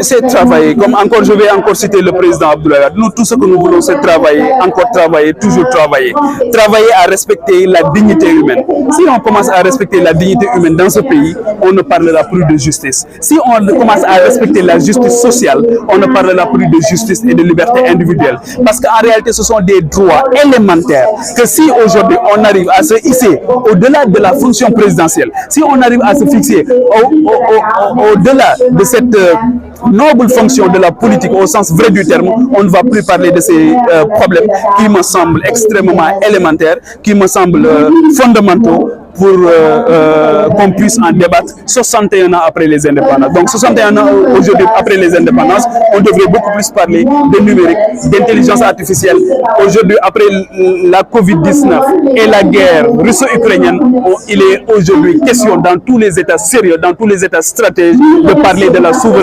C'est travailler. Comme encore, je vais encore citer le président Abdoulaye Wade. Nous, tout ce que nous voulons, c'est travailler, encore travailler, toujours travailler. Travailler à respecter la dignité humaine. Si on commence à respecter la dignité humaine dans ce pays, on ne parlera plus de justice. Si on commence à respecter la justice sociale, on ne parlera plus de justice et de liberté individuelle. Parce qu'en réalité, ce sont des droits élémentaires que si aujourd'hui on arrive à se hisser au-delà de la fonction présidentielle, si on arrive à se fixer au-delà de cette noble fonction de la politique au sens vrai du terme, on ne va plus parler de ces problèmes qui me semblent extrêmement élémentaires, qui me semblent fondamentaux pour qu'on puisse en débattre 61 ans après les indépendances. Donc 61 ans aujourd'hui après les indépendances, on devrait beaucoup plus parler de numérique, d'intelligence artificielle. Aujourd'hui, après la Covid-19 et la guerre russo-ukrainienne, il est aujourd'hui question dans tous les États sérieux, dans tous les États stratégiques, de parler de la souveraineté